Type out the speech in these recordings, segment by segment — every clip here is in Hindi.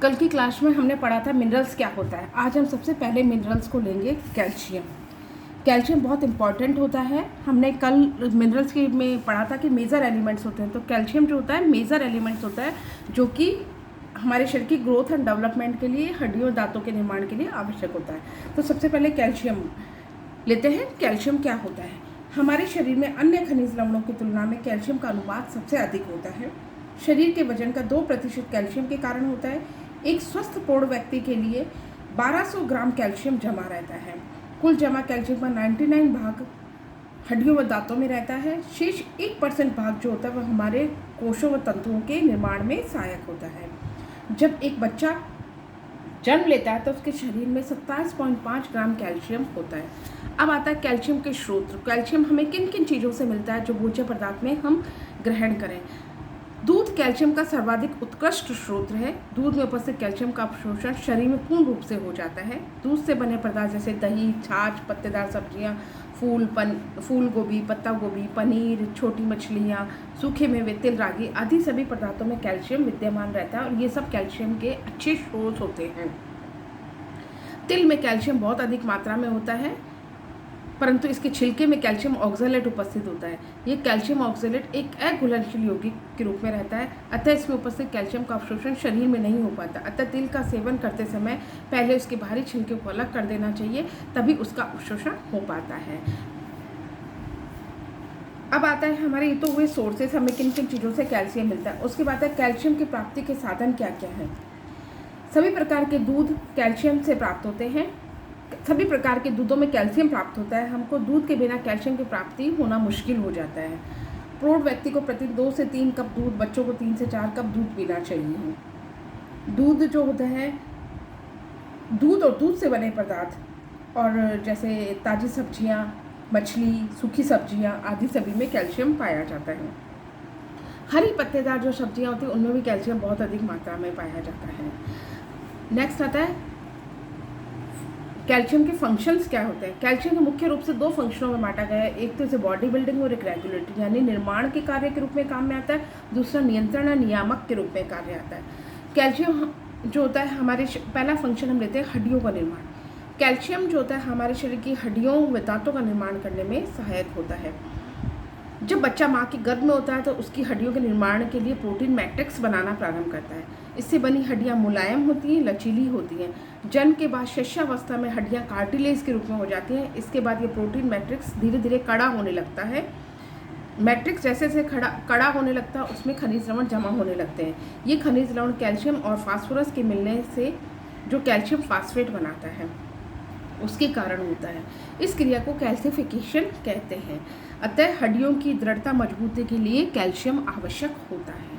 कल की क्लास में हमने पढ़ा था मिनरल्स क्या होता है। आज हम सबसे पहले मिनरल्स को लेंगे कैल्शियम। कैल्शियम बहुत इंपॉर्टेंट होता है। हमने कल मिनरल्स के में पढ़ा था कि मेजर एलिमेंट्स होते हैं, तो कैल्शियम जो होता है मेजर एलिमेंट्स होता है जो कि हमारे शरीर की ग्रोथ एंड डेवलपमेंट के लिए, हड्डियों दांतों के निर्माण के लिए आवश्यक होता है। तो सबसे पहले कैल्शियम लेते हैं। कैल्शियम क्या होता है? हमारे शरीर में अन्य खनिज लवणों की तुलना में कैल्शियम का अनुपात सबसे अधिक होता है। शरीर के वजन का 2% कैल्शियम के कारण होता है। एक स्वस्थ प्रौढ़ व्यक्ति के लिए 1200 ग्राम कैल्शियम जमा रहता है। कुल जमा कैल्शियम का 99 भाग हड्डियों व दांतों में रहता है। शेष 1% भाग जो होता है वह हमारे कोशों व तंतुओं के निर्माण में सहायक होता है। जब एक बच्चा जन्म लेता है तो उसके शरीर में 27.5 ग्राम कैल्शियम होता है। अब आता है कैल्शियम के स्रोत। कैल्शियम हमें किन किन चीज़ों से मिलता है जो भोज्य पदार्थ में हम ग्रहण करें? दूध कैल्शियम का सर्वाधिक उत्कृष्ट स्रोत है। दूध में उपस्थित कैल्शियम का अवशोषण शरीर में पूर्ण रूप से हो जाता है। दूध से बने पदार्थ जैसे दही, छाछ, पत्तेदार सब्जियां, फूल गोभी, पत्ता गोभी, पनीर, छोटी मछलियां, सूखे मेवे, तिल, रागी आदि सभी पदार्थों में कैल्शियम विद्यमान रहता है और ये सब कैल्शियम के अच्छे स्रोत होते हैं। तिल में कैल्शियम बहुत अधिक मात्रा में होता है, परंतु इसके छिलके में कैल्शियम ऑक्सलेट उपस्थित होता है। ये कैल्शियम ऑक्सलेट एक अघुलनशील यौगिक के रूप में रहता है, अतः इसमें उपस्थित कैल्शियम का अवशोषण शरीर में नहीं हो पाता। अतः तिल का सेवन करते समय पहले उसके बाहरी छिलके को अलग कर देना चाहिए, तभी उसका अवशोषण हो पाता है। अब आता है हमारे ये तो हुए सोर्सेस, हमें किन किन चीज़ों से कैल्शियम मिलता है। उसके बाद है कैल्शियम की प्राप्ति के साधन क्या क्या हैं। सभी प्रकार के दूध कैल्शियम से प्राप्त होते हैं। सभी प्रकार के दूधों में कैल्शियम प्राप्त होता है। हमको दूध के बिना कैल्शियम की प्राप्ति होना मुश्किल हो जाता है। प्रौढ़ व्यक्ति को प्रतिदिन 2 से 3 कप दूध, बच्चों को 3 से 4 कप दूध पीना चाहिए। दूध जो होता है, दूध और दूध से बने पदार्थ और जैसे ताज़ी सब्जियां, मछली, सूखी सब्जियां आदि सभी में कैल्शियम पाया जाता है। हरी पत्तेदार जो सब्जियां होती हैं उनमें भी कैल्शियम बहुत अधिक मात्रा में पाया जाता है। नेक्स्ट आता है कैल्शियम के फंक्शंस क्या होते हैं। कैल्शियम को मुख्य रूप से 2 फंक्शनों में बांटा गया है। एक तो इसे बॉडी बिल्डिंग और एक रेगुलेटरी यानी निर्माण के कार्य के रूप में काम में आता है। दूसरा नियंत्रण और नियामक के रूप में कार्य आता है। कैल्शियम जो होता है हमारे पहला फंक्शन हम लेते हैं हड्डियों का निर्माण। कैल्शियम जो होता है हमारे शरीर की हड्डियों व दांतों का निर्माण करने में सहायक होता है। जब बच्चा माँ के गर्भ में होता है तो उसकी हड्डियों के निर्माण के लिए प्रोटीन मैट्रिक्स बनाना प्रारंभ करता है। इससे बनी हड्डियाँ मुलायम होती हैं, लचीली होती हैं। जन्म के बाद शिशुअवस्था में हड्डियाँ कार्टिलेज के रूप में हो जाती हैं। इसके बाद ये प्रोटीन मैट्रिक्स धीरे धीरे कड़ा होने लगता है। मैट्रिक्स जैसे जैसे कड़ा होने लगता है उसमें खनिज लवण जमा होने लगते हैं। ये खनिज लवण कैल्शियम और फास्फोरस के मिलने से जो कैल्शियम फास्फेट बनाता है उसके कारण होता है। इस क्रिया को कैल्सिफिकेशन कहते हैं। अतः हड्डियों की दृढ़ता मजबूती के लिए कैल्शियम आवश्यक होता है।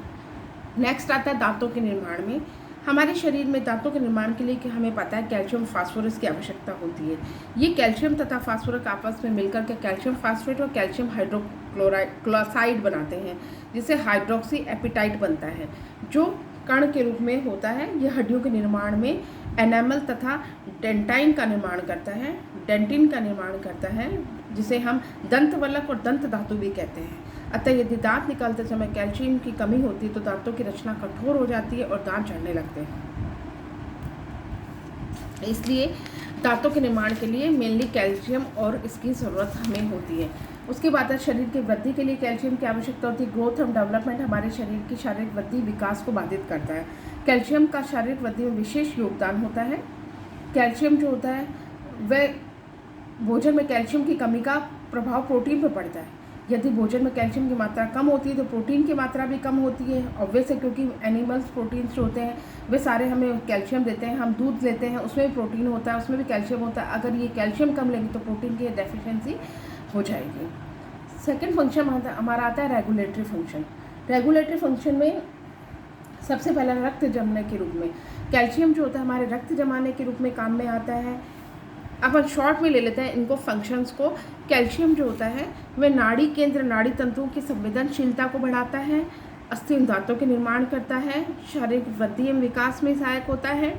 नेक्स्ट आता है दांतों के निर्माण में। हमारे शरीर में दांतों के निर्माण के लिए कि हमें पता है कैल्शियम फास्फोरस की आवश्यकता होती है। ये कैल्शियम तथा फास्फोरस आपस में मिलकर के कैल्शियम फास्फेट और कैल्शियम हाइड्रोक्लोराइड बनाते हैं, जिससे हाइड्रोक्सी एपिटाइट बनता है जो कण के रूप में होता है। यह हड्डियों के निर्माण में एनामल तथा डेंटाइन का निर्माण करता है, डेंटिन का निर्माण करता है, जिसे हम दंतवल्लक और दंत धातु भी कहते हैं। अतः यदि दांत निकालते समय कैल्शियम की कमी होती है तो दांतों की रचना कठोर हो जाती है और दांत झड़ने लगते हैं। इसलिए दांतों के निर्माण के लिए मेनली कैल्शियम और इसकी ज़रूरत हमें होती है। उसके बाद शरीर की वृद्धि के लिए कैल्शियम की आवश्यकता होती है। ग्रोथ एंड डेवलपमेंट हमारे शरीर की शारीरिक वृद्धि विकास को बाधित करता है। कैल्शियम का शारीरिक वृद्धि में विशेष योगदान होता है। कैल्शियम जो होता है वह भोजन में कैल्शियम की कमी का प्रभाव प्रोटीन पर पड़ता है। यदि भोजन में कैल्शियम की मात्रा कम होती है तो प्रोटीन की मात्रा भी कम होती है। ऑब्वियस है, क्योंकि एनिमल्स प्रोटीन्स जो होते हैं वे सारे हमें कैल्शियम देते हैं। हम दूध लेते हैं उसमें भी प्रोटीन होता है, उसमें भी कैल्शियम होता है। अगर ये कैल्शियम कम लेंगे तो प्रोटीन की डेफिशिएंसी हो जाएगी। सेकेंड फंक्शन हमारा आता है रेगुलेटरी फंक्शन। रेगुलेटरी फंक्शन में सबसे पहला रक्त जमाने के रूप में कैल्शियम जो होता है हमारे रक्त जमाने के रूप में काम में आता है। अपन शॉर्ट में ले लेते हैं इनको फंक्शंस को। कैल्शियम जो होता है वह नाड़ी केंद्र, नाड़ी तंतुओं की संवेदनशीलता को बढ़ाता है, अस्थि एवं दांतों के निर्माण करता है, शारीरिक वृद्धि एवं विकास में सहायक होता है,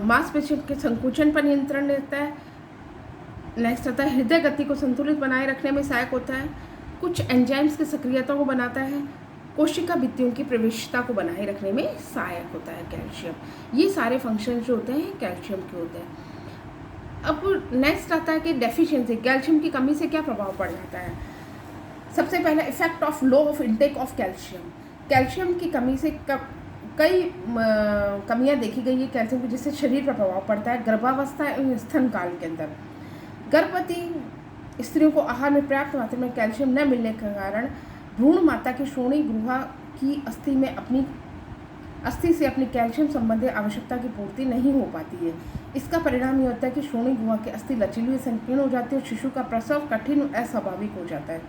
मांसपेशियों के संकुचन पर नियंत्रण देता है। नेक्स्ट आता है हृदय गति को संतुलित बनाए रखने में सहायक होता है, कुछ एंजाइम्स की सक्रियता को बनाता है, कोशिका भित्तियों की प्रवेशिता को बनाए रखने में सहायक होता है कैल्शियम। ये सारे फंक्शन जो होते हैं कैल्शियम के होते हैं। अब नेक्स्ट आता है कि डेफिशिएंसी, कैल्शियम की कमी से क्या प्रभाव पड़ जाता है। सबसे पहले effect of low of intake of calcium. Calcium की कमी से कई कमियां देखी गई है कैल्शियम की, जिससे शरीर पर प्रभाव पड़ता है गर्भावस्था एवं स्तन काल के अंदर। गर्भवती स्त्रियों को आहार में पर्याप्त मात्रा में कैल्शियम न मिलने के कारण भ्रूण माता की श्रोणि गुहा की अस्थि से अपनी कैल्शियम संबंधी आवश्यकता की पूर्ति नहीं हो पाती है। इसका परिणाम ये होता है कि श्रोणि गुहा की अस्थि लचीली संकीर्ण हो जाती है और शिशु का प्रसव कठिन और अस्वाभाविक हो जाता है।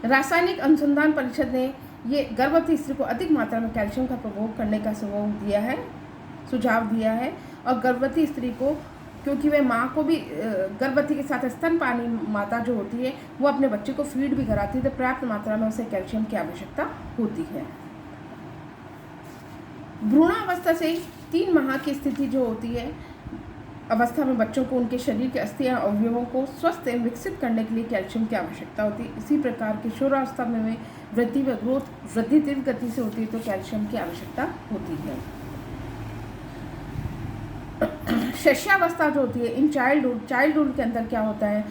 रासायनिक अनुसंधान परिषद ने ये गर्भवती स्त्री को अधिक मात्रा में कैल्शियम का प्रयोग करने का सुझाव दिया है और गर्भवती स्त्री को, क्योंकि वह माँ को भी गर्भवती के साथ स्तनपानी माता जो होती है वो अपने बच्चे को फीड भी कराती है, तो पर्याप्त मात्रा में उसे कैल्शियम की आवश्यकता होती है। भ्रूणावस्था से 3 माह की स्थिति जो होती है अवस्था में बच्चों को उनके शरीर के अस्थियां अवयवों को स्वस्थ एवं विकसित करने के लिए कैल्शियम की आवश्यकता होती है। इसी प्रकार किशोरावस्था में वृद्धि व ग्रोथ वृद्धि तीव्र गति से होती है, तो कैल्शियम की आवश्यकता होती है। शिष्यावस्था जो होती है इन चाइल्डहुड के अंदर क्या होता है,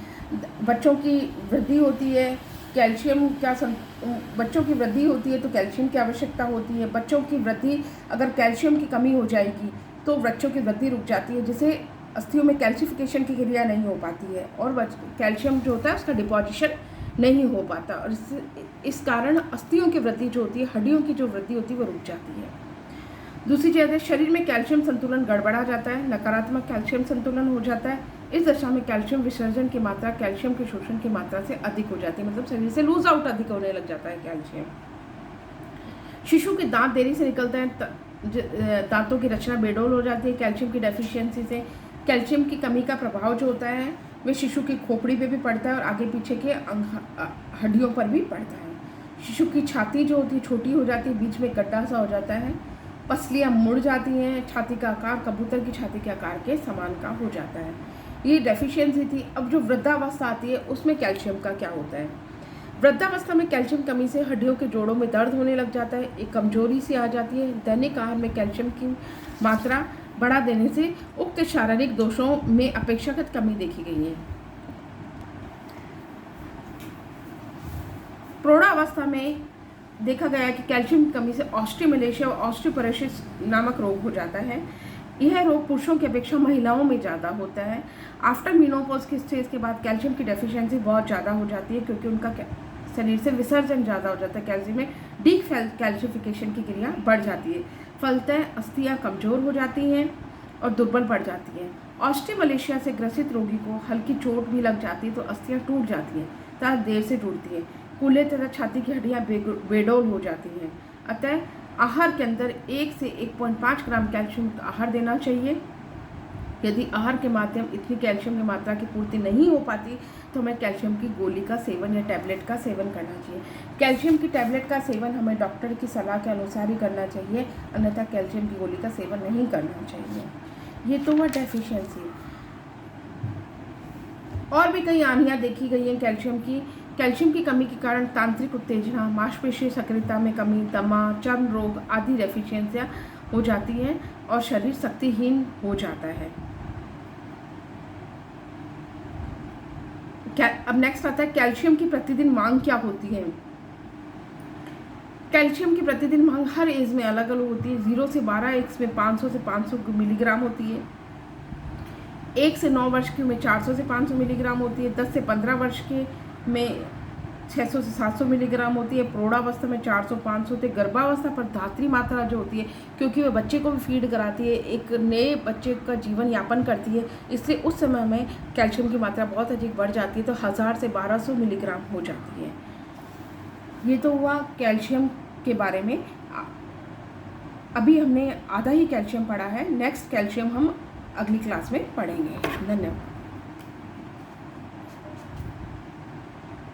बच्चों की वृद्धि होती है, बच्चों की वृद्धि होती है तो कैल्शियम की आवश्यकता होती है। बच्चों की वृद्धि अगर कैल्शियम की कमी हो जाएगी तो बच्चों की वृद्धि रुक जाती है, जिससे अस्थियों में कैल्शिफिकेशन की क्रिया नहीं हो पाती है और कैल्शियम जो होता है उसका डिपोजिशन नहीं हो पाता और इस कारण अस्थियों की वृद्धि जो होती है, हड्डियों की जो वृद्धि होती है वो रुक जाती है। दूसरी चीज़ है शरीर में कैल्शियम संतुलन गड़बड़ा जाता है, नकारात्मक कैल्शियम संतुलन हो जाता है। इस दशा में कैल्शियम विसर्जन की मात्रा कैल्शियम के शोषण की मात्रा से अधिक हो जाती है, मतलब शरीर से लूज आउट अधिक होने लग जाता है कैल्शियम। शिशु के दांत देरी से निकलते हैं, दांतों की रचना बेडौल हो जाती है कैल्शियम की डेफिशिएंसी से। कैल्शियम की कमी का प्रभाव जो होता है वे शिशु की खोपड़ी पे भी पड़ता है और आगे पीछे के हड्डियों पर भी पड़ता है। शिशु की छाती जो होती है छोटी हो जाती है, बीच में गड्ढा सा हो जाता है, पसलियाँ मुड़ जाती हैं, छाती का आकार कबूतर की छाती के आकार के समान का हो जाता है। ये डेफिशिएंसी थी। अब जो वृद्धावस्था आती है उसमें कैल्शियम का क्या होता है। वृद्धावस्था में कैल्शियम कमी से हड्डियों के जोड़ों में दर्द होने लग जाता है, एक कमजोरी सी आ जाती है। दैनिक आहार में कैल्शियम की मात्रा बढ़ा देने से उक्त शारीरिक दोषों में अपेक्षाकृत कमी देखी गई है। प्रौढ़ावस्था में देखा गया है कि कैल्शियम की कमी से ऑस्टियोमलेशिया और ऑस्टियोपोरोसिस नामक रोग हो जाता है। यह रोग पुरुषों की अपेक्षा महिलाओं में ज़्यादा होता है। आफ्टर मीनोपॉज की स्टेज के बाद कैल्शियम की डेफिशिएंसी बहुत ज़्यादा हो जाती है, क्योंकि उनका शरीर से विसर्जन ज़्यादा हो जाता है। कैल्शियम में कैल्शिफिकेशन की क्रिया बढ़ जाती है, फलतः अस्थियाँ कमज़ोर हो जाती हैं और दुर्बल पड़ जाती हैं। ऑस्टियोमलेशिया से ग्रसित रोगी को हल्की चोट भी लग जाती है तो अस्थियाँ टूट जाती हैं तथा देर से टूटती हैं। कूल्हे तथा छाती की हड्डियाँ बेडौल हो जाती हैं। अतः आहार के अंदर 1 से 1.5 ग्राम कैल्शियम आहार देना चाहिए। यदि आहार के माध्यम इतनी कैल्शियम की मात्रा की पूर्ति नहीं हो पाती तो हमें कैल्शियम की गोली का सेवन या टैबलेट का सेवन करना चाहिए। कैल्शियम की टैबलेट का सेवन हमें डॉक्टर की सलाह के अनुसार ही करना चाहिए, अन्यथा कैल्शियम की गोली का सेवन नहीं करना चाहिए। ये तो हुआ डेफिशिएंसी। और भी कई हानियाँ देखी गई हैं कैल्शियम की। कैल्शियम की कमी के कारण तांत्रिक उत्तेजना, मांसपेशी सक्रियता में कमी, दमा, चर्म रोग आदि डेफिशिएंसियाँ हो जाती हैं और शरीर शक्तिहीन हो जाता है। अब नेक्स्ट आता है कैल्शियम की प्रतिदिन मांग क्या होती है। कैल्शियम की प्रतिदिन मांग हर एज में अलग अलग होती है। 0 से 12 एज में 500 से 500 मिलीग्राम होती है। 1 से 9 वर्ष के में 400 से 500 मिलीग्राम होती है। 10 से 15 वर्ष के में 600 से 700 मिलीग्राम होती है। प्रौढ़ावस्था में 400-500 होती है। गर्भावस्था पर धात्री मात्रा जो होती है, क्योंकि वह बच्चे को भी फीड कराती है, एक नए बच्चे का जीवन यापन करती है, इसलिए उस समय में कैल्शियम की मात्रा बहुत अधिक बढ़ जाती है, तो 1000 से 1200 मिलीग्राम हो जाती है। ये तो हुआ कैल्शियम के बारे में। अभी हमने आधा ही कैल्शियम पढ़ा है, नेक्स्ट कैल्शियम हम अगली क्लास में पढ़ेंगे। धन्यवाद।